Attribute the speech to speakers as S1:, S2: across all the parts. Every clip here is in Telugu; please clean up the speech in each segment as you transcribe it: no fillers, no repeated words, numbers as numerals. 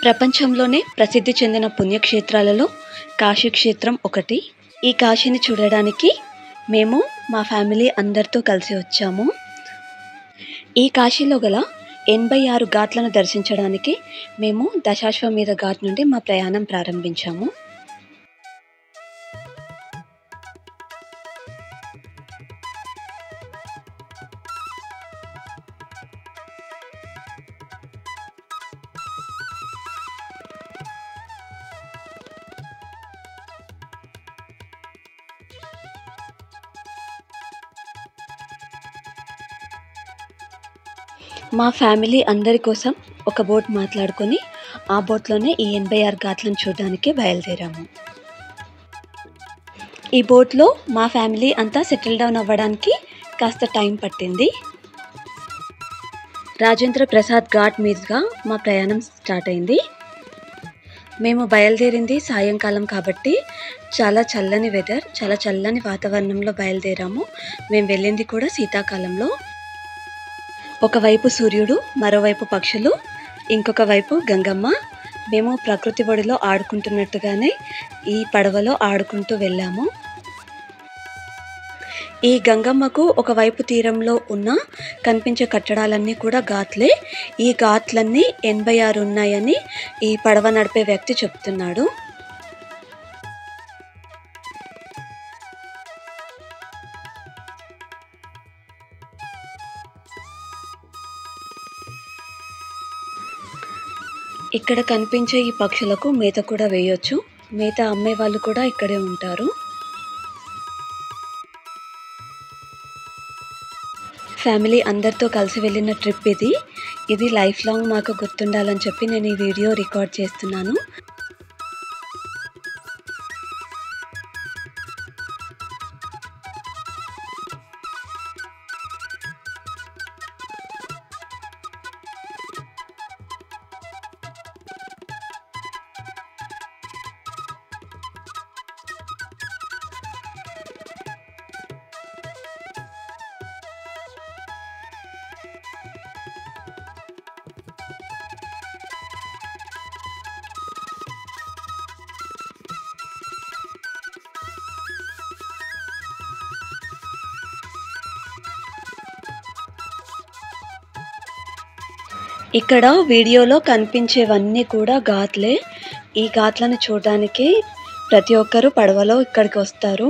S1: ప్రపంచంలోనే ప్రసిద్ధి చెందిన పుణ్యక్షేత్రాలలో కాశీ క్షేత్రం ఒకటి. ఈ కాశీని చూడడానికి మేము మా ఫ్యామిలీ అందరితో కలిసి వచ్చాము. ఈ కాశీలో గల 86 ఘాట్లను దర్శించడానికి మేము దశాశ్వమేధ ఘాట్ నుండి మా ప్రయాణం ప్రారంభించాము. మా ఫ్యామిలీ అందరి కోసం ఒక బోట్ మాట్లాడుకొని ఆ బోట్లోనే ఈ 86 ఘాట్లను చూడడానికి బయలుదేరాము. ఈ బోట్లో మా ఫ్యామిలీ అంతా సెటిల్ డౌన్ అవ్వడానికి కాస్త టైం పట్టింది. రాజేంద్ర ప్రసాద్ ఘాట్ మీదుగా మా ప్రయాణం స్టార్ట్ అయింది. మేము బయలుదేరింది సాయంకాలం కాబట్టి చాలా చల్లని వెదర్, చాలా చల్లని వాతావరణంలో బయలుదేరాము. మేము వెళ్ళింది కూడా శీతాకాలంలో. ఒకవైపు సూర్యుడు, మరోవైపు పక్షులు, ఇంకొక వైపు గంగమ్మ. మేము ప్రకృతి ఒడిలో ఆడుకుంటున్నట్టుగానే ఈ పడవలో ఆడుకుంటూ వెళ్ళాము. ఈ గంగమ్మకు ఒకవైపు తీరంలో ఉన్న కనిపించే కట్టడాలన్నీ కూడా ఘాట్లే. ఈ ఘాట్లన్నీ 86 ఉన్నాయని ఈ పడవ నడిపే వ్యక్తి చెప్తున్నాడు. ఇక్కడ కనిపించే ఈ పక్షులకు మేత కూడా వేయొచ్చు. మేత అమ్మే వాళ్ళు కూడా ఇక్కడే ఉంటారు. ఫ్యామిలీ అందరితో కలిసి వెళ్ళిన ట్రిప్ ఇది లైఫ్ లాంగ్ మాకు గుర్తుండాలని చెప్పి నేను ఈ వీడియో రికార్డ్ చేస్తున్నాను. ఇక్కడ వీడియోలో కనిపించేవన్నీ కూడా ఘాట్లే. ఈ ఘాట్లను చూడడానికి ప్రతి ఒక్కరూ పడవలో ఇక్కడికి వస్తారు.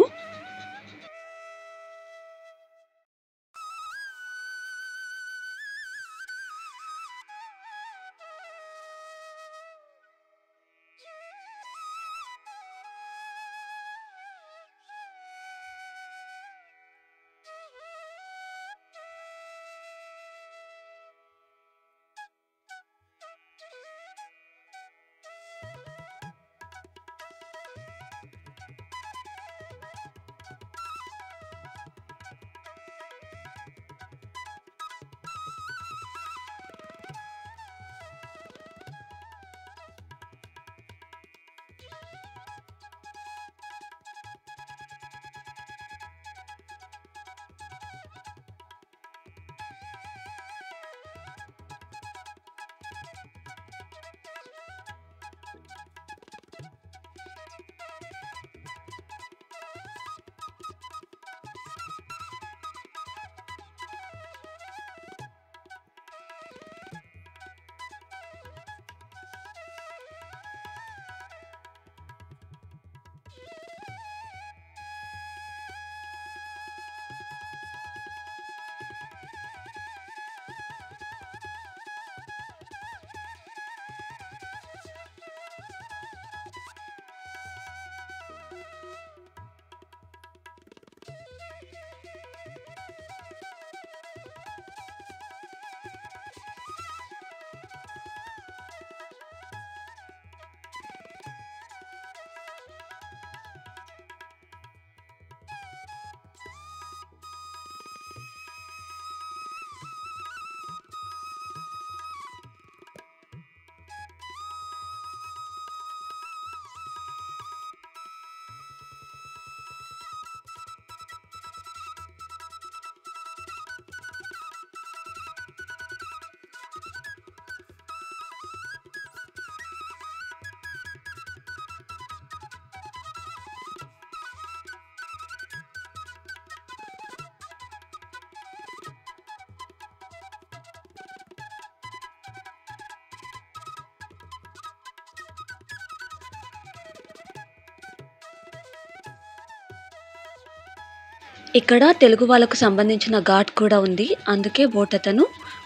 S1: ఇక్కడ తెలుగు వాళ్ళకు సంబంధించిన ఘాట్ కూడా ఉంది. అందుకే అతను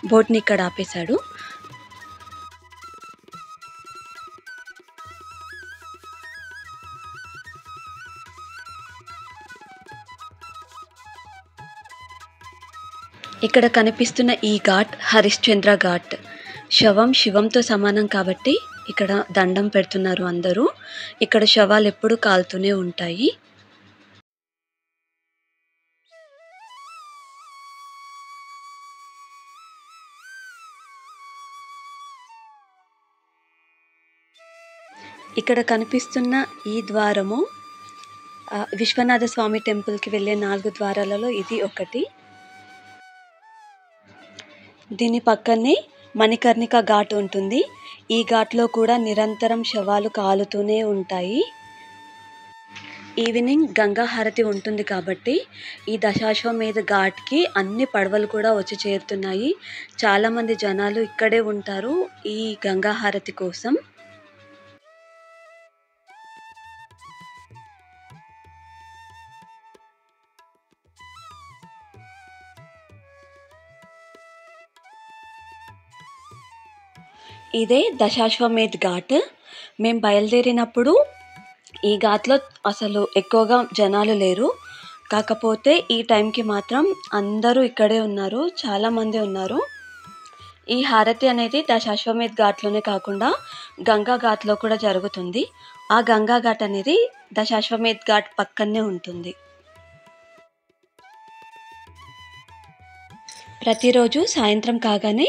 S1: బోట్‌ని ఇక్కడ ఆపేశాడు. ఇక్కడ కనిపిస్తున్న ఈ ఘాట్ హరిశ్చంద్ర ఘాట్. శవం శివంతో సమానం కాబట్టి ఇక్కడ దండం పెడుతున్నారు అందరూ. ఇక్కడ శవాలు ఎప్పుడూ కాలుతూనే ఉంటాయి. ఇక్కడ కనిపిస్తున్న ఈ ద్వారము విశ్వనాథ స్వామి టెంపుల్‌కి వెళ్ళే 4 ద్వారాలలో ఇది ఒకటి. దీని పక్కనే మణికర్ణిక ఘాట్ ఉంటుంది. ఈ ఘాట్‌లో కూడా నిరంతరం శవాలు కాలుతూనే ఉంటాయి. ఈవినింగ్ గంగా హారతి ఉంటుంది కాబట్టి ఈ దశాశ్వమేధ ఘాట్‌కి అన్ని పడవలు కూడా వచ్చి చేరుతున్నాయి. చాలామంది జనాలు ఇక్కడే ఉంటారు ఈ గంగా హారతి కోసం. ఇదే దశాశ్వమేధ్ ఘాట్. మేము బయలుదేరినప్పుడు ఈ ఘాట్‌లో అసలు ఎక్కువగా జనాలు లేరు. కాకపోతే ఈ టైంకి మాత్రం అందరూ ఇక్కడే ఉన్నారు. చాలామంది ఉన్నారు. ఈ హారతి అనేది దశాశ్వమేధ్ ఘాట్‌లోనే కాకుండా గంగా ఘాట్‌లో కూడా జరుగుతుంది. ఆ గంగా ఘాట్ అనేది దశాశ్వమేధ్ ఘాట్ పక్కనే ఉంటుంది. ప్రతిరోజు సాయంత్రం కాగానే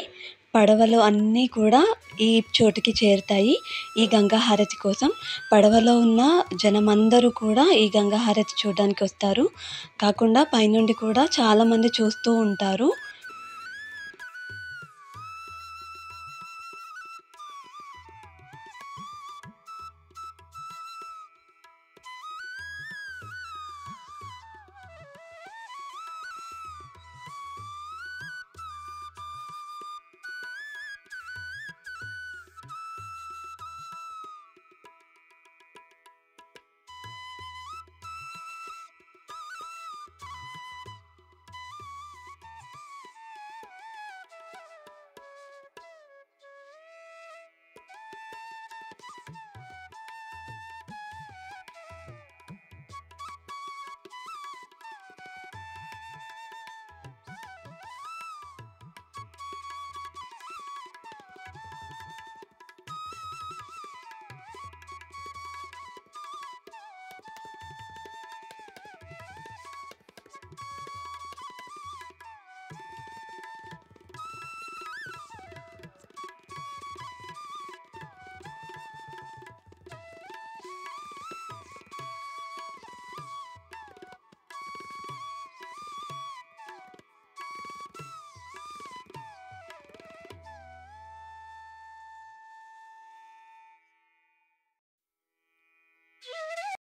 S1: పడవలు అన్నీ కూడా ఈ చోటుకి చేరుతాయి ఈ గంగా హారతి కోసం. పడవలో ఉన్న జనమందరూ కూడా ఈ గంగా హారతి చూడడానికి వస్తారు. కాకుండా పైనుండి కూడా చాలామంది చూస్తూ ఉంటారు.